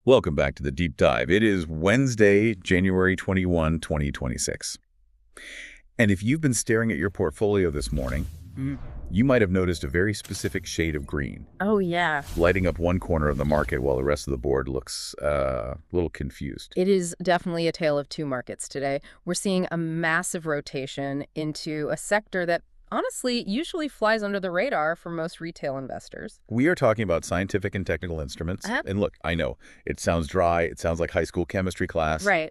Welcome back to the Deep Dive. It is Wednesday, January 21, 2026. And if you've been staring at your portfolio this morning, you might have noticed a very specific shade of green, Oh, yeah. lighting up one corner of the market while the rest of the board looks a little confused. It is definitely a tale of two markets today. We're seeing a massive rotation into a sector that honestly usually flies under the radar for most retail investors. We are talking about scientific and technical instruments. And look, I know, it sounds dry, it sounds like high school chemistry class. Right.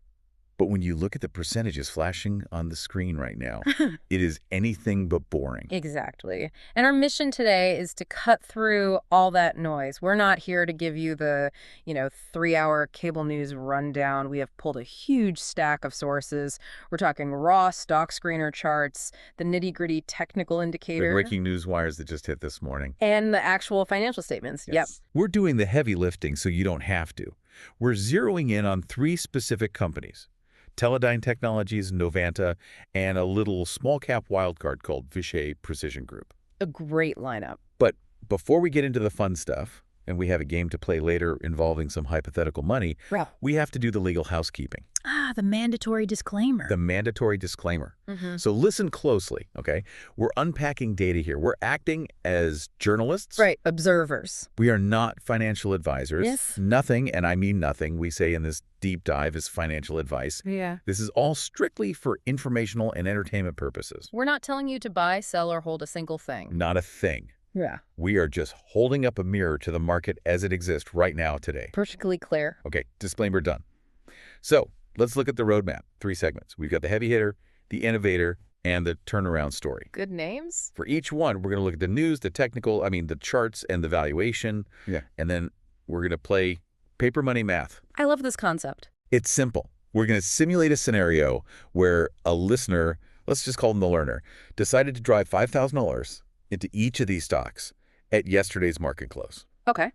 But when you look at the percentages flashing on the screen right now, it is anything but boring. Exactly. And our mission today is to cut through all that noise. We're not here to give you the, 3-hour cable news rundown. We have pulled a huge stack of sources. We're talking raw stock screener charts, the nitty-gritty technical The indicator, breaking news wires that just hit this morning. and the actual financial statements. Yep. We're doing the heavy lifting so you don't have to. We're zeroing in on 3 specific companies: Teledyne Technologies, Novanta, and a little small-cap wildcard called Vishay Precision Group. A great lineup. But before we get into the fun stuff, and we have a game to play later involving some hypothetical money, Right. we have to do the legal housekeeping, The mandatory disclaimer. the mandatory disclaimer. So listen closely, okay? We're unpacking data here. We're acting as journalists. Right, observers. We are not financial advisors. Yes. Nothing, and I mean nothing, we say in this deep dive is financial advice. Yeah. This is all strictly for informational and entertainment purposes. We're not telling you to buy, sell, or hold a single thing. Not a thing. Yeah. We are just holding up a mirror to the market as it exists right now today. Perfectly clear. Okay, disclaimer done. So let's look at the roadmap. 3 segments. We've got the heavy hitter, the innovator, and the turnaround story. Good names? For each one, we're going to look at the news, the the charts and the valuation. Yeah. And then we're going to play paper money math. I love this concept. It's simple. We're going to simulate a scenario where a listener, let's just call them the learner, decided to drive $5,000 into each of these stocks at yesterday's market close. Okay.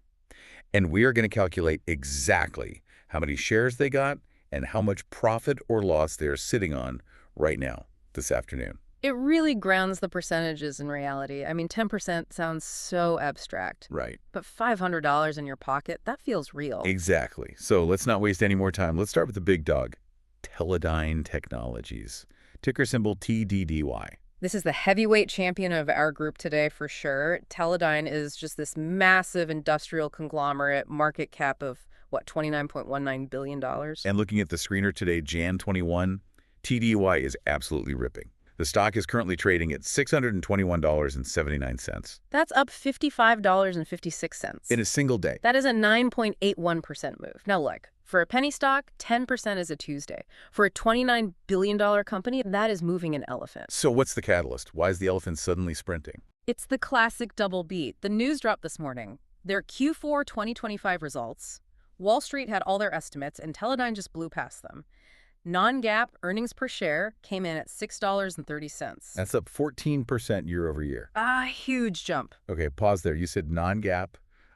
And we are going to calculate exactly how many shares they got and how much profit or loss they are sitting on right now, this afternoon. It really grounds the percentages in reality. I mean, 10% sounds so abstract. Right. But $500 in your pocket, that feels real. Exactly. So let's not waste any more time. Let's start with the big dog, Teledyne Technologies, ticker symbol TDDY. This is the heavyweight champion of our group today for sure. Teledyne is just this massive industrial conglomerate, market cap of, $29.19 billion? And looking at the screener today, Jan 21, TDY is absolutely ripping. The stock is currently trading at $621.79. That's up $55.56. In a single day. That is a 9.81% move. Now look, for a penny stock, 10% is a Tuesday. For a $29 billion company, that is moving an elephant. So what's the catalyst? Why is the elephant suddenly sprinting? It's the classic double beat. The news dropped this morning. Their Q4 2025 results. Wall Street had all their estimates, and Teledyne just blew past them. Non-GAAP earnings per share came in at $6.30. That's up 14% year over year. Huge jump. Okay, pause there. You said non-GAAP.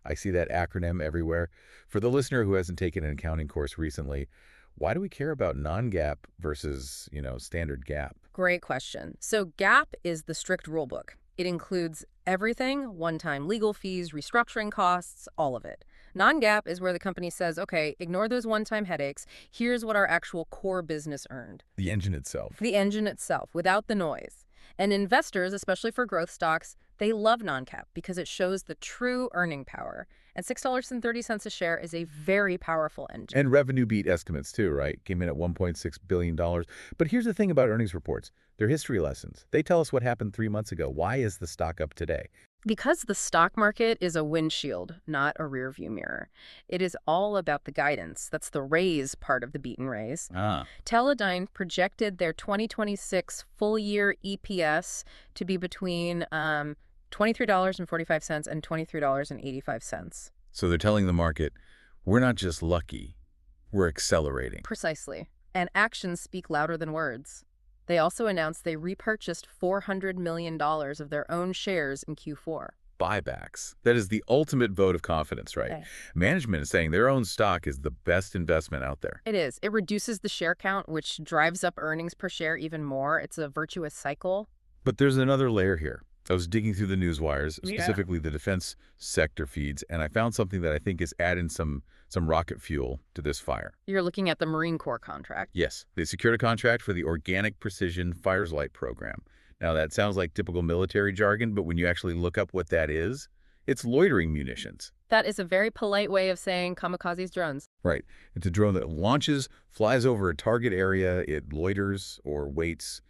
I see that acronym everywhere. For the listener who hasn't taken an accounting course recently, why do we care about non-GAAP versus, standard GAAP? Great question. So GAAP is the strict rule book. It includes everything, one-time legal fees, restructuring costs, all of it. Non-GAAP is where the company says, okay, ignore those one-time headaches. Here's what our actual core business earned. The engine itself. The engine itself, without the noise. And investors, especially for growth stocks, they love non-GAAP because it shows the true earning power. And $6.30 a share is a very powerful engine. And revenue beat estimates too, right? Came in at $1.6 billion. But here's the thing about earnings reports. They're history lessons. They tell us what happened 3 months ago. Why is the stock up today? Because the stock market is a windshield, not a rearview mirror. It is all about the guidance. That's the raise part of the beat and raise. Teledyne projected their 2026 full-year EPS to be between $23.45 and $23.85. So they're telling the market, we're not just lucky, we're accelerating. Precisely. And actions speak louder than words. They also announced they repurchased $400 million of their own shares in Q4. Buybacks. That is the ultimate vote of confidence, right? Okay. Management is saying their own stock is the best investment out there. It is. It reduces the share count, which drives up earnings per share even more. It's a virtuous cycle. But there's another layer here. I was digging through the news wires, specifically the defense sector feeds, and I found something that I think is adding some some rocket fuel to this fire. You're looking at the Marine Corps contract. Yes, they secured a contract for the Organic Precision Fires-Light program. Now, that sounds like typical military jargon, but when you actually look up what that is, it's loitering munitions. That is a very polite way of saying kamikaze drones. Right. It's a drone that launches, flies over a target area, it loiters or waits,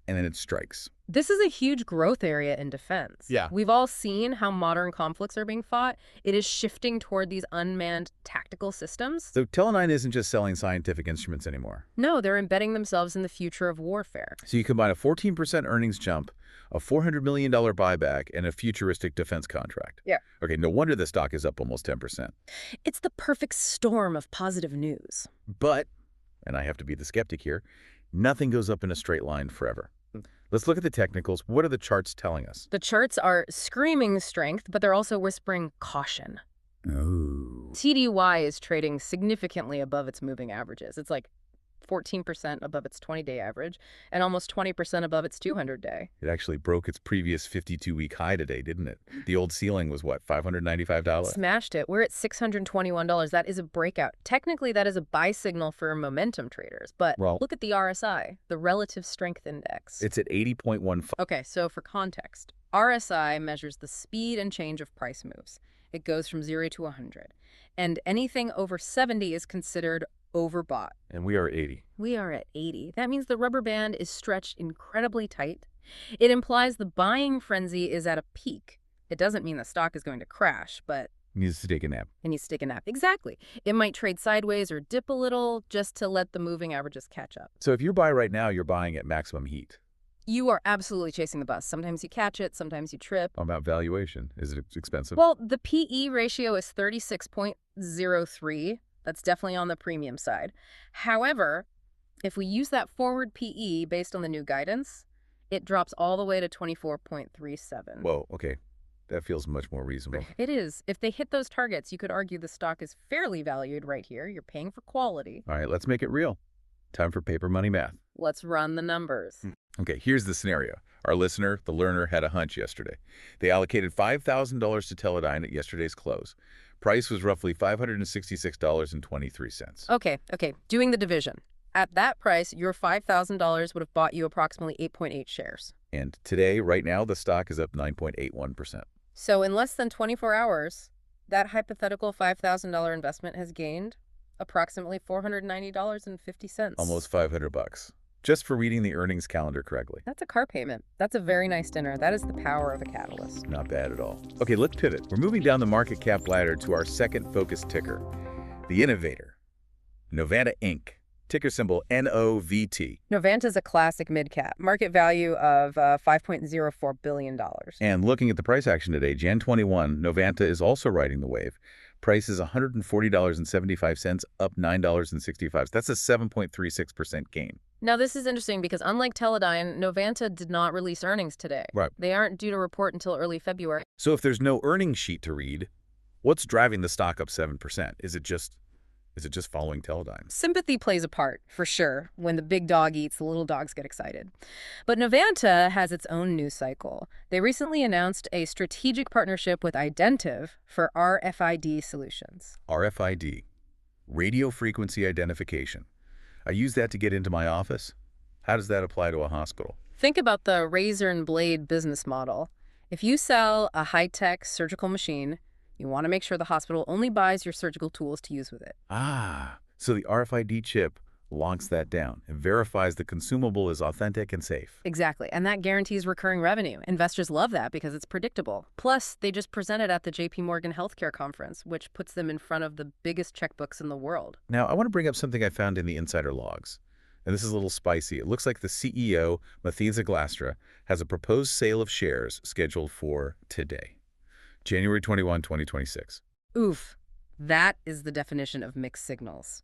and then it strikes. This is a huge growth area in defense. Yeah. We've all seen how modern conflicts are being fought. It is shifting toward these unmanned tactical systems. So Teledyne isn't just selling scientific instruments anymore. No, they're embedding themselves in the future of warfare. So you combine a 14% earnings jump, a $400 million buyback, and a futuristic defense contract. Yeah. Okay, no wonder the stock is up almost 10%. It's the perfect storm of positive news. But, and I have to be the skeptic here, nothing goes up in a straight line forever. Let's look at the technicals. What are the charts telling us? The charts are screaming strength, but they're also whispering caution. Oh. TDY is trading significantly above its moving averages. It's like 14% above its 20-day average and almost 20% above its 200-day. It actually broke its previous 52-week high today, didn't it? The old ceiling was what, $595? Smashed it. We're at $621. That is a breakout. Technically, that is a buy signal for momentum traders. But look at the RSI, the relative strength index. It's at 80.15. Okay, so for context, RSI measures the speed and change of price moves. It goes from 0 to 100. And anything over 70 is considered overbought. And we are at 80. We are at 80. That means the rubber band is stretched incredibly tight. It implies the buying frenzy is at a peak. It doesn't mean the stock is going to crash, but It needs to take a nap. it needs to take a nap. Exactly. It might trade sideways or dip a little just to let the moving averages catch up. So if you buy right now, you're buying at maximum heat. You are absolutely chasing the bus. Sometimes you catch it, sometimes you trip. How about valuation? Is it expensive? Well, the PE ratio is 36.03. That's definitely on the premium side. However, if we use that forward PE based on the new guidance, it drops all the way to 24.37. Whoa, okay. That feels much more reasonable. It is. If they hit those targets, you could argue the stock is fairly valued right here. You're paying for quality. All right, let's make it real. Time for paper money math. Let's run the numbers. Okay, here's the scenario. Our listener, the learner, had a hunch yesterday. They allocated $5,000 to Teledyne at yesterday's close. Price was roughly $566.23. Okay. Doing the division. At that price, your $5,000 would have bought you approximately 8.8 shares. And today, right now, the stock is up 9.81%. So in less than 24 hours, that hypothetical $5,000 investment has gained approximately $490.50. Almost $500. Just for reading the earnings calendar correctly. That's a car payment. That's a very nice dinner. That is the power of a catalyst. Not bad at all. Okay, let's pivot. We're moving down the market cap ladder to our second focus ticker, the innovator, Novanta Inc., ticker symbol NOVT. Novanta is a classic mid-cap, market value of $5.04 billion. And looking at the price action today, Jan 21, Novanta is also riding the wave. Price is $140.75, up $9.65. That's a 7.36% gain. Now, this is interesting because unlike Teledyne, Novanta did not release earnings today. Right. They aren't due to report until early February. So if there's no earnings sheet to read, what's driving the stock up 7%? Is it just following Teledyne? Sympathy plays a part, for sure. When the big dog eats, the little dogs get excited. But Novanta has its own news cycle. They recently announced a strategic partnership with Identiv for RFID solutions. RFID, radio frequency identification. I use that to get into my office. How does that apply to a hospital? Think about the razor and blade business model. If you sell a high-tech surgical machine, you want to make sure the hospital only buys your surgical tools to use with it. Ah, so the RFID chip locks that down and verifies the consumable is authentic and safe. Exactly, and that guarantees recurring revenue. Investors love that because it's predictable. Plus, they just presented at the JP Morgan Healthcare Conference, which puts them in front of the biggest checkbooks in the world. Now, I want to bring up something I found in the insider logs. And this is a little spicy. It looks like the CEO, Matthias Glastra, has a proposed sale of shares scheduled for today, January 21, 2026. Oof, that is the definition of mixed signals.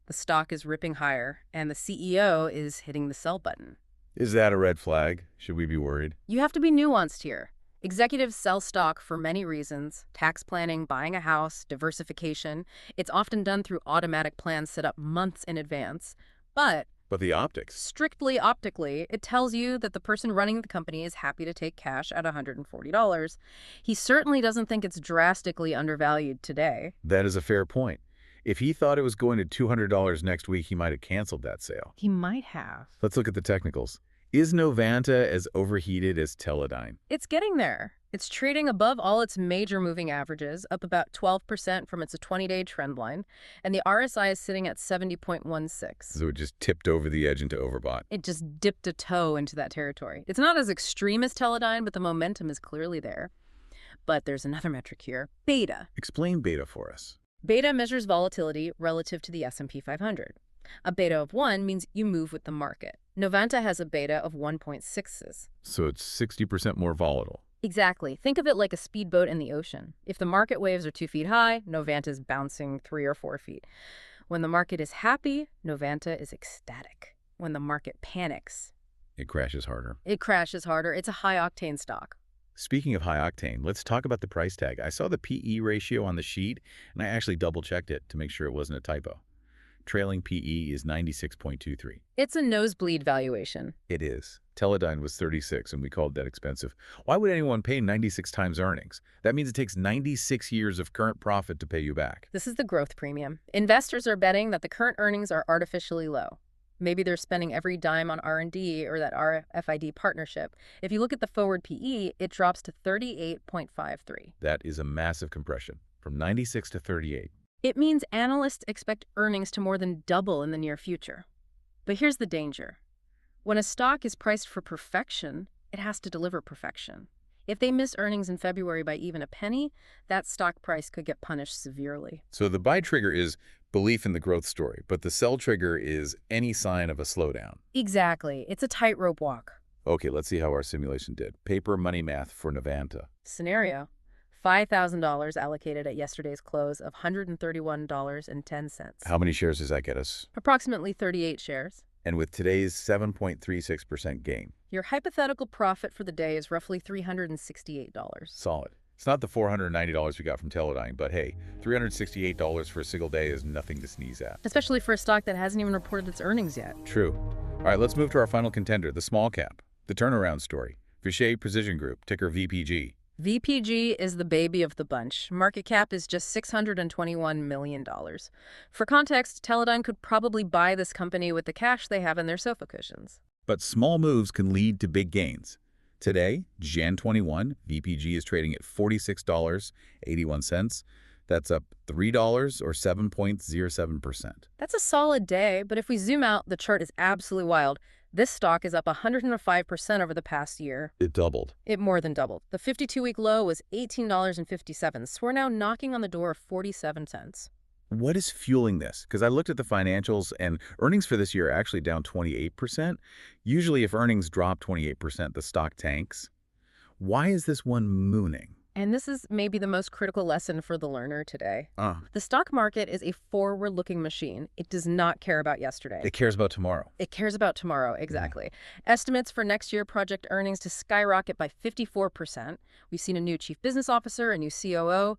The stock is ripping higher, and the CEO is hitting the sell button. Is that a red flag? Should we be worried? You have to be nuanced here. Executives sell stock for many reasons: tax planning, buying a house, diversification. It's often done through automatic plans set up months in advance. But the optics. Strictly optically, it tells you that the person running the company is happy to take cash at $140. He certainly doesn't think it's drastically undervalued today. That is a fair point. If he thought it was going to $200 next week, he might have canceled that sale. He might have. Let's look at the technicals. Is Novanta as overheated as Teledyne? It's getting there. It's trading above all its major moving averages, up about 12% from its 20-day trend line, and the RSI is sitting at 70.16. So it just tipped over the edge into overbought. It just dipped a toe into that territory. It's not as extreme as Teledyne, but the momentum is clearly there. But there's another metric here, beta. Explain beta for us. Beta measures volatility relative to the S&P 500. A beta of 1 means you move with the market. Novanta has a beta of 1.6s. So it's 60% more volatile. Exactly. Think of it like a speedboat in the ocean. If the market waves are 2 feet high, Novanta's bouncing 3 or 4 feet. When the market is happy, Novanta is ecstatic. When the market panics, It crashes harder. it crashes harder. It's a high-octane stock. Speaking of high octane, let's talk about the price tag. I saw the PE ratio on the sheet, and I actually double-checked it to make sure it wasn't a typo. Trailing PE is 96.23. It's a nosebleed valuation. It is. Teledyne was 36, and we called that expensive. Why would anyone pay 96 times earnings? That means it takes 96 years of current profit to pay you back. This is the growth premium. Investors are betting that the current earnings are artificially low. Maybe they're spending every dime on R&D or that RFID partnership. If you look at the forward PE, it drops to 38.53. That is a massive compression, from 96 to 38. It means analysts expect earnings to more than double in the near future. But here's the danger. When a stock is priced for perfection, it has to deliver perfection. If they miss earnings in February by even a penny, that stock price could get punished severely. So the buy trigger is belief in the growth story, but the sell trigger is any sign of a slowdown. Exactly. It's a tightrope walk. Okay, let's see how our simulation did. Paper money math for Novanta. Scenario: $5,000 allocated at yesterday's close of $131.10. How many shares does that get us? Approximately 38 shares. And with today's 7.36% gain. Your hypothetical profit for the day is roughly $368. Solid. It's not the $490 we got from Teledyne, but hey, $368 for a single day is nothing to sneeze at. Especially for a stock that hasn't even reported its earnings yet. True. All right, let's move to our final contender, the small cap, the turnaround story. Vishay Precision Group, ticker VPG. VPG is the baby of the bunch. Market cap is just $621 million. For context, Teledyne could probably buy this company with the cash they have in their sofa cushions. But small moves can lead to big gains. Today, Jan 21, VPG is trading at $46.81. That's up $3 or 7.07%. That's a solid day, but if we zoom out, the chart is absolutely wild. This stock is up 105% over the past year. It doubled. It more than doubled. The 52-week low was $18.57, so we're now knocking on the door of 47 cents. What is fueling this? Because I looked at the financials, and earnings for this year are actually down 28%. Usually, if earnings drop 28%, the stock tanks. Why is this one mooning? And this is maybe the most critical lesson for the learner today. The stock market is a forward-looking machine. It does not care about yesterday. It cares about tomorrow. It cares about tomorrow, exactly. Estimates for next year project earnings to skyrocket by 54%. We've seen a new chief business officer, a new COO.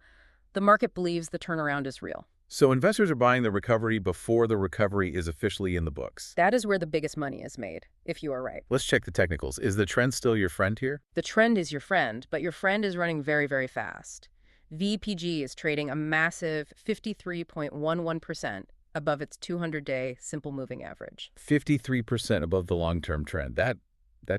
The market believes the turnaround is real. So investors are buying the recovery before the recovery is officially in the books. That is where the biggest money is made, if you are right. Let's check the technicals. Is the trend still your friend here? The trend is your friend, but your friend is running very, very fast. VPG is trading a massive 53.11% above its 200-day simple moving average. 53% above the long-term trend. That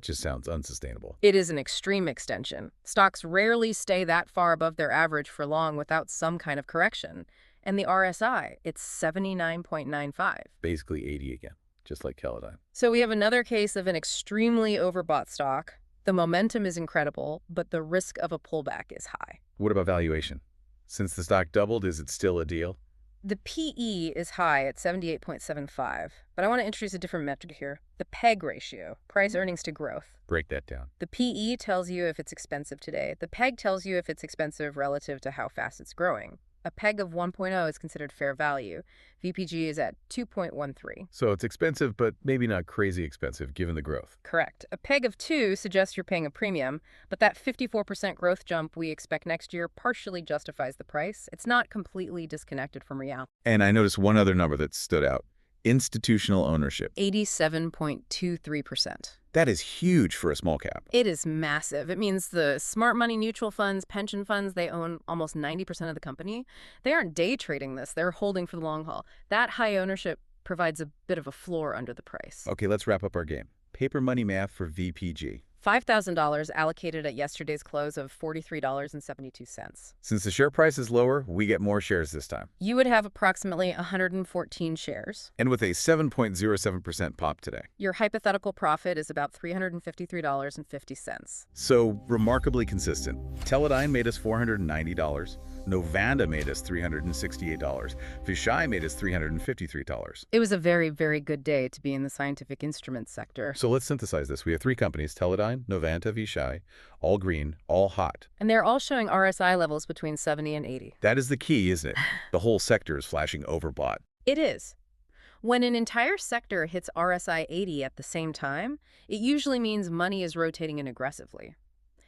just sounds unsustainable. It is an extreme extension. Stocks rarely stay that far above their average for long without some kind of correction. And the RSI, it's 79.95. Basically 80 again, just like Teledyne. So we have another case of an extremely overbought stock. The momentum is incredible, but the risk of a pullback is high. What about valuation? Since the stock doubled, is it still a deal? The PE is high at 78.75, but I want to introduce a different metric here. The PEG ratio, price earnings to growth. Break that down. The PE tells you if it's expensive today. The PEG tells you if it's expensive relative to how fast it's growing. A PEG of 1.0 is considered fair value. VPG is at 2.13. So it's expensive, but maybe not crazy expensive given the growth. Correct. A PEG of 2 suggests you're paying a premium, but that 54% growth jump we expect next year partially justifies the price. It's not completely disconnected from reality. And I noticed one other number that stood out. Institutional ownership. 87.23%. That is huge for a small cap. It is massive. It means the smart money mutual funds, pension funds, they own almost 90% of the company. They aren't day trading this. They're holding for the long haul. That high ownership provides a bit of a floor under the price. Okay, let's wrap up our game. Paper money math for VPG. $5,000 allocated at yesterday's close of $43.72. Since the share price is lower, we get more shares this time. You would have approximately 114 shares. And with a 7.07% pop today. Your hypothetical profit is about $353.50. So, remarkably consistent. Teledyne made us $490. Novanda made us $368. Vishay made us $353. It was a very, very good day to be in the scientific instruments sector. So let's synthesize this. We have three companies, Teledyne, Novanta, Vishay, all green, all hot. And they're all showing RSI levels between 70 and 80. That is the key, isn't it? The whole sector is flashing overbought. It is. When an entire sector hits RSI 80 at the same time, it usually means money is rotating in aggressively.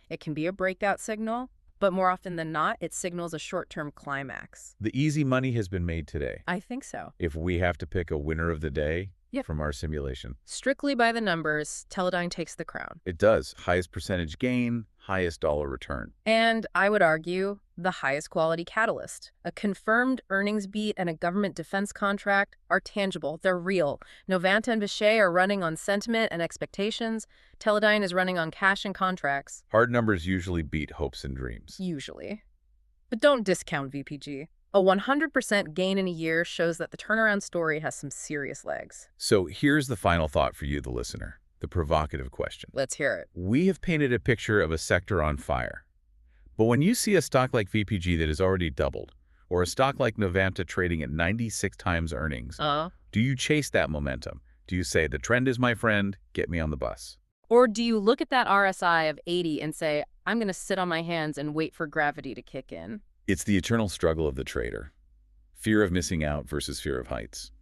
It can be a breakout signal, but more often than not, it signals a short-term climax. The easy money has been made today. I think so. If we have to pick a winner of the day Yep. from our simulation. Strictly by the numbers, Teledyne takes the crown. It does. Highest percentage gain, highest dollar return. And I would argue the highest quality catalyst. A confirmed earnings beat and a government defense contract are tangible. They're real. Novanta and Vishay are running on sentiment and expectations. Teledyne is running on cash and contracts. Hard numbers usually beat hopes and dreams. Usually. But don't discount VPG. A 100% gain in a year shows that the turnaround story has some serious legs. So here's the final thought for you, the listener. The provocative question. Let's hear it. We have painted a picture of a sector on fire. But when you see a stock like VPG that has already doubled, or a stock like Novanta trading at 96 times earnings, do you chase that momentum? Do you say, the trend is my friend, get me on the bus? Or do you look at that RSI of 80 and say, I'm going to sit on my hands and wait for gravity to kick in? It's the eternal struggle of the trader. Fear of missing out versus fear of heights.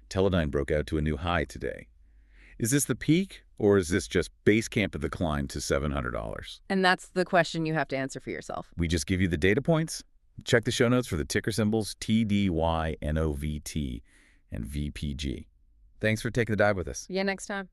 Teledyne broke out to a new high today. Is this the peak, or is this just base camp of the climb to $700? And that's the question you have to answer for yourself. We just give you the data points. Check the show notes for the ticker symbols TDYNOVT and VPG. Thanks for taking the dive with us. See you next time.